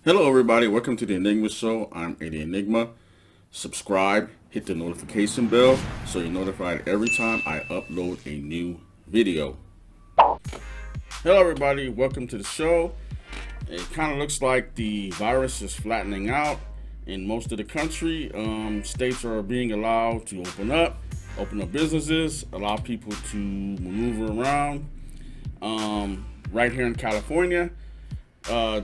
Hello, everybody. Welcome to the Enigma Show. I'm Eddie Enigma. Subscribe, hit the notification bell so you're notified every time I upload a new video. Hello, everybody. Welcome to the show. It kind of looks like the virus is flattening out in most of the country. States are being allowed to open up businesses, allow people to maneuver around. Right here in California,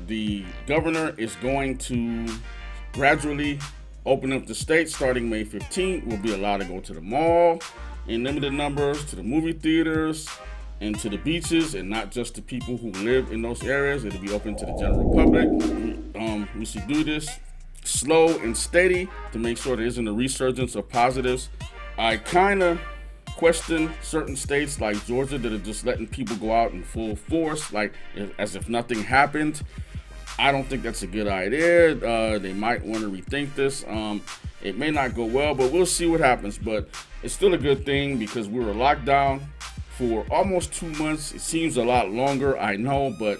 the governor is going to gradually open up the state starting May 15th. We'll be allowed to go to the mall in limited numbers, to the movie theaters, and to the beaches, and not just the people who live in those areas. It'll be open to the general public. We should do this slow and steady to make sure there isn't a resurgence of positives. I kind of question certain states like Georgia that are just letting people go out in full force, like as if nothing happened. I don't think that's a good idea. They might want to rethink this. It may not go well, but we'll see what happens. But it's still a good thing because we were locked down for almost 2 months. It seems a lot longer, I know, but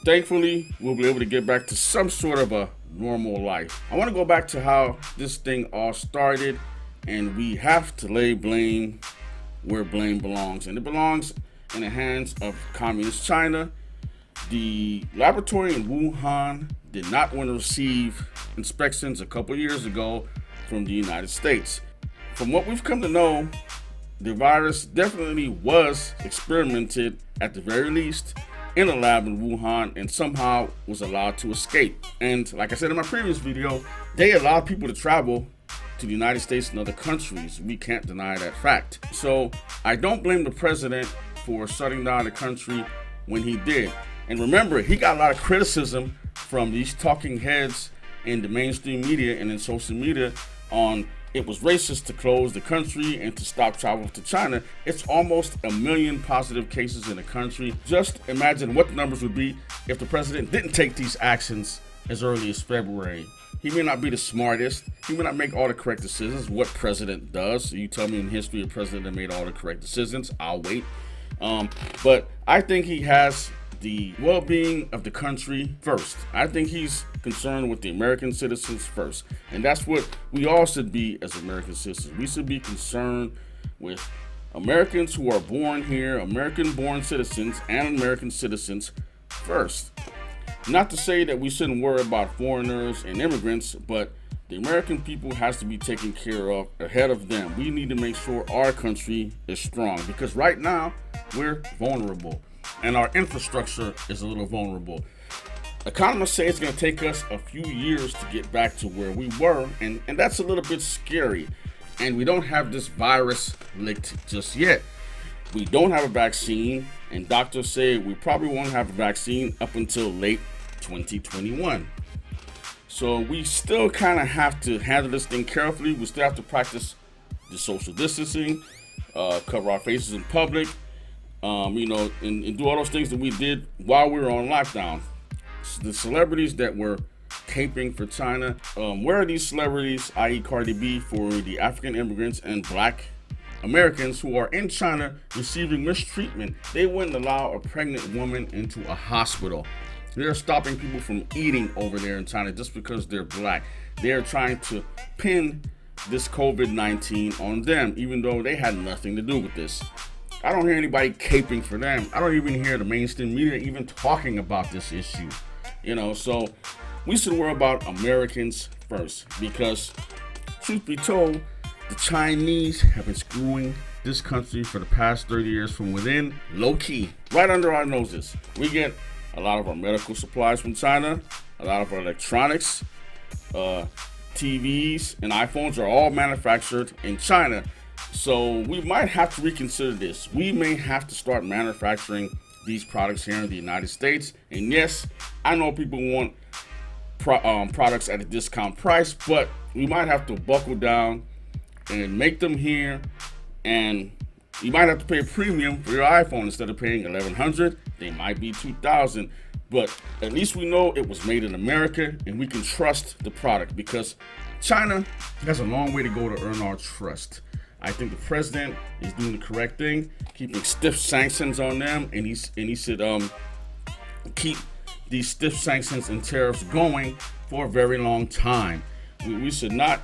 thankfully we'll be able to get back to some sort of a normal life. I want to go back to how this thing all started, and we have to lay blame where blame belongs, and it belongs in the hands of communist China. The laboratory in Wuhan did not want to receive inspections a couple years ago from the United States. From what we've come to know, the virus definitely was experimented, at the very least, in a lab in Wuhan, and somehow was allowed to escape. And like I said in my previous video, they allowed people to travel to the United States and other countries. We can't deny that fact. So I don't blame the president for shutting down the country when he did. And remember, he got a lot of criticism from these talking heads in the mainstream media and in social media on it was racist to close the country and to stop travel to China. It's almost 1 million positive cases in the country. Just imagine what the numbers would be if the president didn't take these actions as early as February. He may not be the smartest. He may not make all the correct decisions. What president does? So you tell me in history a president that made all the correct decisions. I'll wait. But I think he has the well-being of the country first. I think he's concerned with the American citizens first. And that's what we all should be as American citizens. We should be concerned with Americans who are born here, American-born citizens and American citizens first. Not to say that we shouldn't worry about foreigners and immigrants, but the American people has to be taken care of ahead of them. We need to make sure our country is strong because right now we're vulnerable and our infrastructure is a little vulnerable. Economists say it's going to take us a few years to get back to where we were, and that's a little bit scary. And we don't have this virus licked just yet. We don't have a vaccine, and doctors say we probably won't have a vaccine up until late 2021. So we still kind of have to handle this thing carefully. We still have to practice the social distancing, cover our faces in public, and do all those things that we did while we were on lockdown. The celebrities that were caping for China, where are these celebrities, i.e. Cardi B, for the African immigrants and black Americans who are in China receiving mistreatment? They wouldn't allow a pregnant woman into a hospital. They're stopping people from eating over there in China just because they're black. They're trying to pin this COVID-19 on them, even though they had nothing to do with this. I don't hear anybody caping for them. I don't even hear the mainstream media even talking about this issue. So we should worry about Americans first because, truth be told, the Chinese have been screwing this country for the past 30 years from within, low key, right under our noses. We get a lot of our medical supplies from China, a lot of our electronics, TVs, and iPhones are all manufactured in China. So we might have to reconsider this. We may have to start manufacturing these products here in the United States. And yes, I know people want products at a discount price, but we might have to buckle down and make them here. And you might have to pay a premium for your iPhone. Instead of paying $1,100, they might be $2,000. But at least we know it was made in America and we can trust the product because China has a long way to go to earn our trust. I think the president is doing the correct thing, keeping stiff sanctions on them, and he should keep these stiff sanctions and tariffs going for a very long time. We should not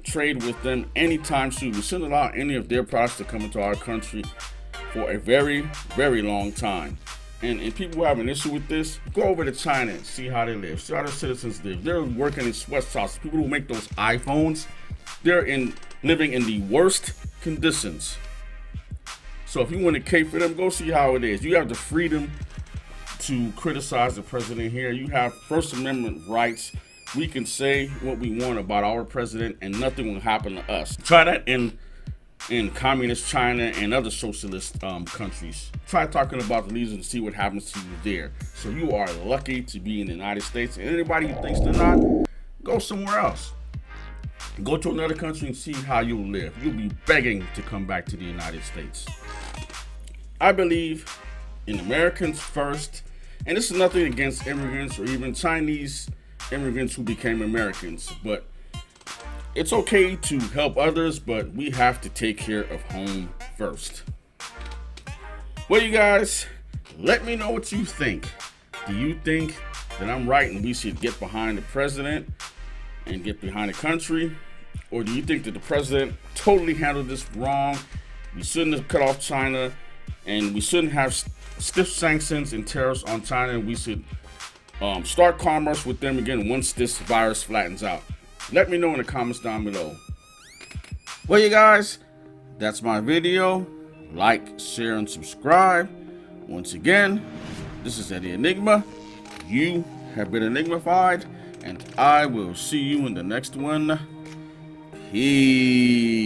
trade with them anytime soon. We shouldn't allow any of their products to come into our country for a very, very long time. And people who have an issue with this, go over to China and see how they live. See how their citizens live. They're working in sweatshops. People who make those iPhones, they're living in the worst conditions. So if you want to cape for them, go see how it is. You have the freedom to criticize the president here. You have First Amendment rights. We can say what we want about our president and nothing will happen to us. Try that in communist China and other socialist countries. Try talking about the leaders and see what happens to you there. So you are lucky to be in the United States. And anybody who thinks they're not, go somewhere else. Go to another country and see how you'll live. You'll be begging to come back to the United States. I believe in Americans first. And this is nothing against immigrants or even Chinese immigrants who became Americans. But it's okay to help others, but we have to take care of home first. Well, you guys, let me know what you think. Do you think that I'm right and we should get behind the president and get behind the country? Or do you think that the president totally handled this wrong? We shouldn't have cut off China and we shouldn't have stiff sanctions and tariffs on China. We should start commerce with them again once this virus flattens out. Let me know in the comments down below. Well, you guys, that's my video. Like, share, and subscribe. Once again, this is Eddie Enigma. You have been enigmified, and I will see you in the next one. Peace.